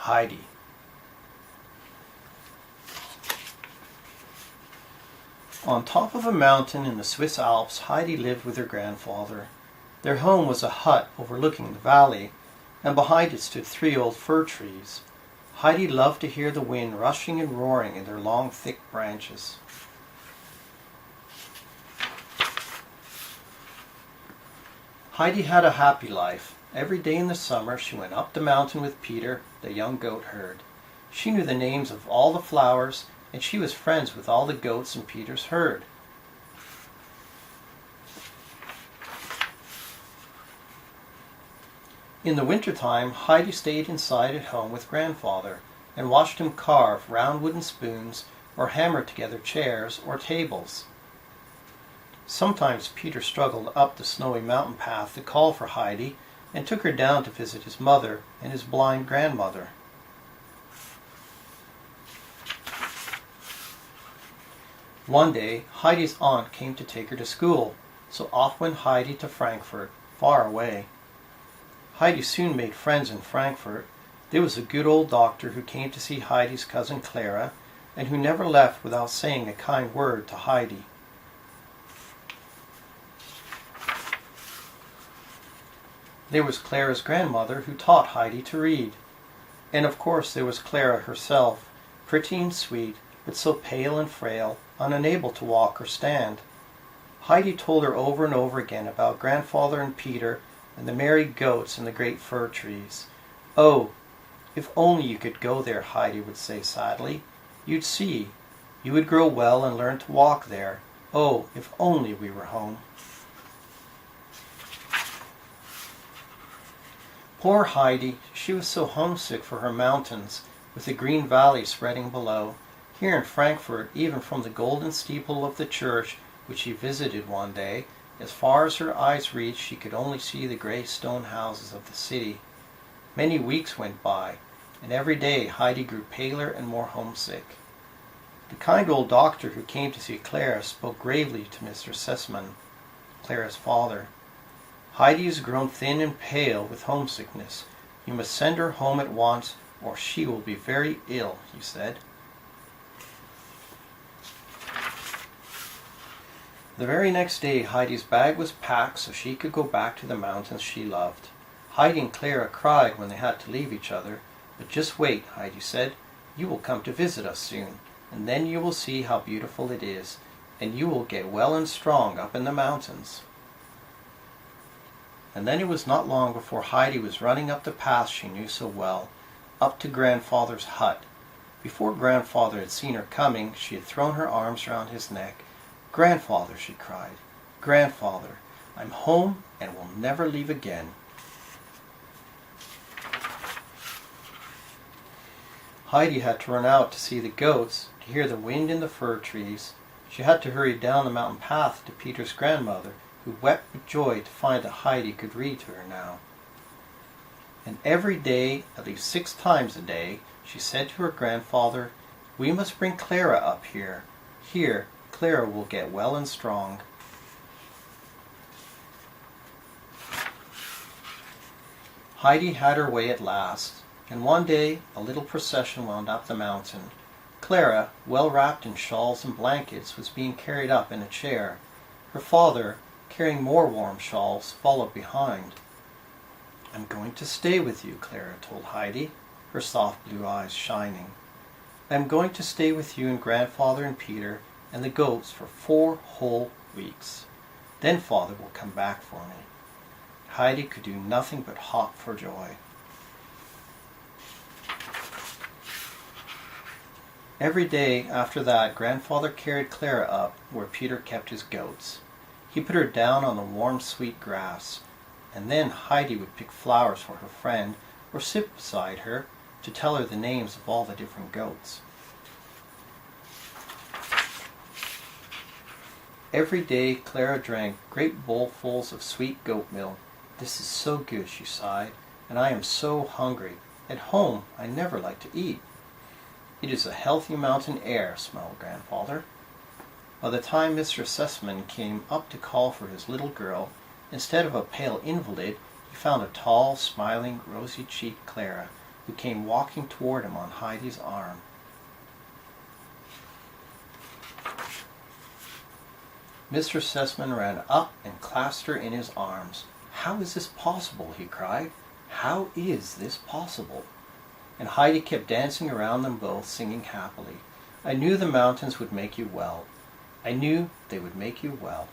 Heidi. On top of a mountain in the Swiss Alps, Heidi lived with her grandfather. Their home was a hut overlooking the valley, and behind it stood 3 old fir trees. Heidi loved to hear the wind rushing and roaring in their long, thick branches. Heidi had a happy life. Every day in the summer she went up the mountain with Peter, the young goat herd. She knew the names of all the flowers, and she was friends with all the goats in Peter's herd. In the wintertime, Heidi stayed inside at home with grandfather and watched him carve round wooden spoons or hammer together chairs or tables. Sometimes Peter struggled up the snowy mountain path to call for Heidi and took her down to visit his mother and his blind grandmother. One day, Heidi's aunt came to take her to school, so off went Heidi to Frankfurt, far away. Heidi soon made friends in Frankfurt. There was a good old doctor who came to see Heidi's cousin Clara, and who never left without saying a kind word to Heidi. There was Clara's grandmother, who taught Heidi to read. And of course there was Clara herself, pretty and sweet, but so pale and frail, unable to walk or stand. Heidi told her over and over again about grandfather and Peter and the merry goats and the great fir trees. "Oh, if only you could go there," Heidi would say sadly. "You'd see. You would grow well and learn to walk there. Oh, if only we were home." Poor Heidi, she was so homesick for her mountains, with the green valley spreading below. Here in Frankfurt, even from the golden steeple of the church which she visited one day, as far as her eyes reached, she could only see the grey stone houses of the city. Many weeks went by, and every day Heidi grew paler and more homesick. The kind old doctor who came to see Clara spoke gravely to Mr. Sessman, Clara's father. "Heidi has grown thin and pale with homesickness. You must send her home at once, or she will be very ill," he said. The very next day Heidi's bag was packed so she could go back to the mountains she loved. Heidi and Clara cried when they had to leave each other, but just wait, Heidi said. "You will come to visit us soon, and then you will see how beautiful it is, and you will get well and strong up in the mountains." And then it was not long before Heidi was running up the path she knew so well, up to grandfather's hut. Before grandfather had seen her coming, she had thrown her arms round his neck. "Grandfather," she cried, "Grandfather, I'm home and will never leave again." Heidi had to run out to see the goats, to hear the wind in the fir trees. She had to hurry down the mountain path to Peter's grandmother, who wept with joy to find that Heidi could read to her now. And every day, at least 6 times a day, she said to her grandfather, "We must bring Clara up here. Here, Clara will get well and strong." Heidi had her way at last, and one day a little procession wound up the mountain. Clara, well wrapped in shawls and blankets, was being carried up in a chair. Her father, carrying more warm shawls, followed behind. "I'm going to stay with you," Clara told Heidi, her soft blue eyes shining. "I'm going to stay with you and grandfather and Peter and the goats for 4 whole weeks. Then father will come back for me." Heidi could do nothing but hop for joy. Every day after that, grandfather carried Clara up where Peter kept his goats. He put her down on the warm, sweet grass, and then Heidi would pick flowers for her friend or sit beside her to tell her the names of all the different goats. Every day Clara drank great bowlfuls of sweet goat milk. "This is so good," she sighed, "and I am so hungry. At home I never like to eat." "It is the healthy mountain air," smiled grandfather. By the time Mr. Sessman came up to call for his little girl, instead of a pale invalid, he found a tall, smiling, rosy-cheeked Clara, who came walking toward him on Heidi's arm. Mr. Sussman ran up and clasped her in his arms. "How is this possible?" he cried. "How is this possible?" And Heidi kept dancing around them both, singing happily. "I knew the mountains would make you well. I knew they would make you well."